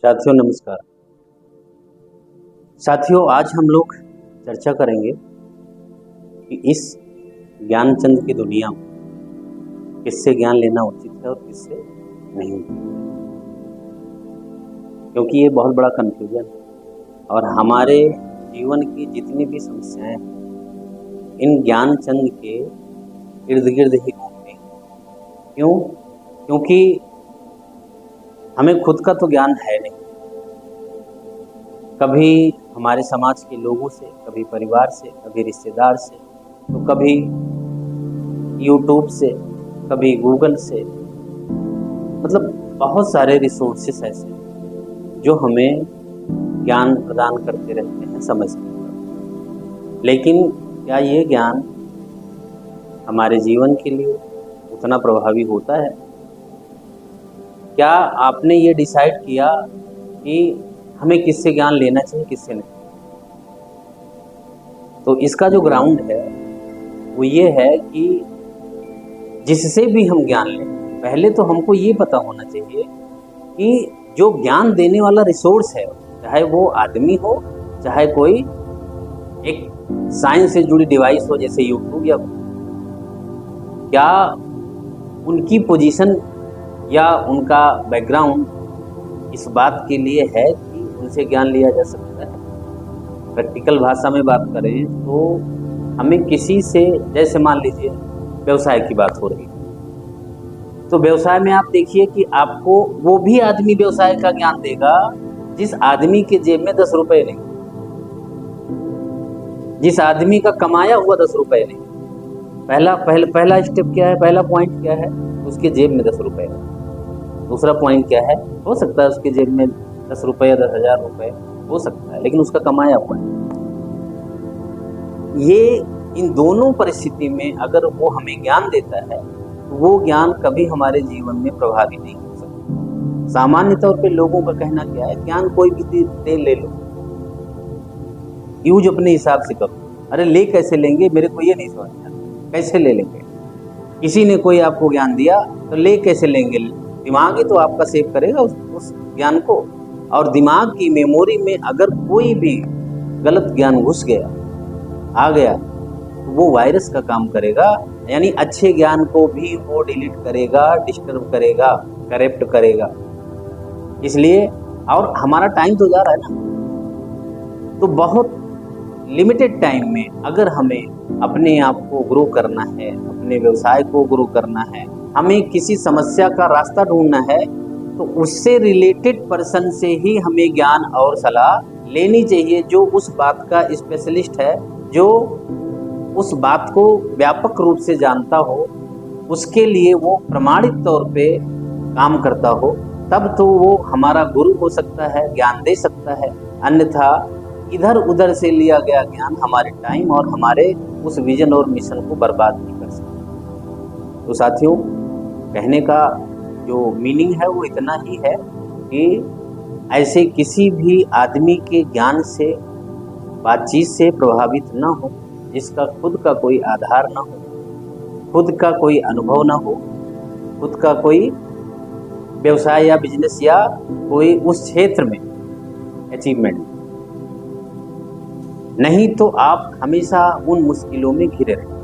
साथियों नमस्कार। साथियों आज हम लोग चर्चा करेंगे कि इस ज्ञानचंद की दुनिया में किससे ज्ञान लेना उचित है और किससे नहीं, क्योंकि ये बहुत बड़ा कन्फ्यूजन है और हमारे जीवन की जितनी भी समस्याएं हैं इन ज्ञानचंद के इर्द गिर्द ही घूमती हैं। क्यों? क्योंकि हमें खुद का तो ज्ञान है नहीं। कभी हमारे समाज के लोगों से, कभी परिवार से, कभी रिश्तेदार से, तो कभी यूट्यूब से, कभी गूगल से, मतलब बहुत सारे रिसोर्सेस ऐसे जो हमें ज्ञान प्रदान करते रहते हैं समय समय पर। लेकिन क्या ये ज्ञान हमारे जीवन के लिए उतना प्रभावी होता है? क्या आपने ये डिसाइड किया कि हमें किससे ज्ञान लेना चाहिए, किससे नहीं? तो इसका जो ग्राउंड है वो ये है कि जिससे भी हम ज्ञान लें, पहले तो हमको ये पता होना चाहिए कि जो ज्ञान देने वाला रिसोर्स है, चाहे वो आदमी हो, चाहे कोई एक साइंस से जुड़ी डिवाइस हो जैसे यूट्यूब, या क्या उनकी पोजीशन या उनका बैकग्राउंड इस बात के लिए है कि उनसे ज्ञान लिया जा सकता है। प्रैक्टिकल भाषा में बात करें तो हमें किसी से, जैसे मान लीजिए व्यवसाय की बात हो रही है, तो व्यवसाय में आप देखिए कि आपको वो भी आदमी व्यवसाय का ज्ञान देगा जिस आदमी के जेब में 10 रुपए नहीं, जिस आदमी का कमाया हुआ 10 रुपए नहीं। पहला स्टेप क्या है, पहला पॉइंट क्या है? उसके जेब में 10 रुपए है। दूसरा पॉइंट क्या है? हो सकता है उसके जेब में 10 रुपए या 10,000 रुपए हो सकता है, लेकिन उसका कमाया हुआ है। ये इन दोनों परिस्थिति में अगर वो हमें ज्ञान देता है तो वो ज्ञान कभी हमारे जीवन में प्रभावी नहीं हो सकता। सामान्य तौर पे लोगों का कहना क्या है, ज्ञान कोई भी दे ले लो, यूज अपने हिसाब से करो। अरे ले कैसे लेंगे, मेरे को ये नहीं समझ आता, कैसे ले लेंगे? किसी ने कोई आपको ज्ञान दिया तो ले कैसे लेंगे? दिमाग ही तो आपका सेव करेगा उस ज्ञान को, और दिमाग की मेमोरी में अगर कोई भी गलत ज्ञान घुस गया, आ गया, तो वो वायरस का काम करेगा, यानी अच्छे ज्ञान को भी वो डिलीट करेगा, डिस्टर्ब करेगा, करप्ट करेगा। इसलिए, और हमारा टाइम तो जा रहा है ना, तो बहुत लिमिटेड टाइम में अगर हमें अपने आप को ग्रो करना है, अपने व्यवसाय को ग्रो करना है, हमें किसी समस्या का रास्ता ढूंढना है, तो उससे रिलेटेड पर्सन से ही हमें ज्ञान और सलाह लेनी चाहिए, जो उस बात का स्पेशलिस्ट है, जो उस बात को व्यापक रूप से जानता हो, उसके लिए वो प्रमाणित तौर पे काम करता हो, तब तो वो हमारा गुरु हो सकता है, ज्ञान दे सकता है। अन्यथा इधर उधर से लिया गया ज्ञान हमारे टाइम और हमारे उस विजन और मिशन को बर्बाद नहीं कर सकता। तो साथियों, कहने का जो मीनिंग है वो इतना ही है कि ऐसे किसी भी आदमी के ज्ञान से, बातचीत से प्रभावित ना हो जिसका खुद का कोई आधार ना हो, खुद का कोई अनुभव ना हो, खुद का कोई व्यवसाय या बिजनेस या कोई उस क्षेत्र में अचीवमेंट, नहीं तो आप हमेशा उन मुश्किलों में घिरे रहें।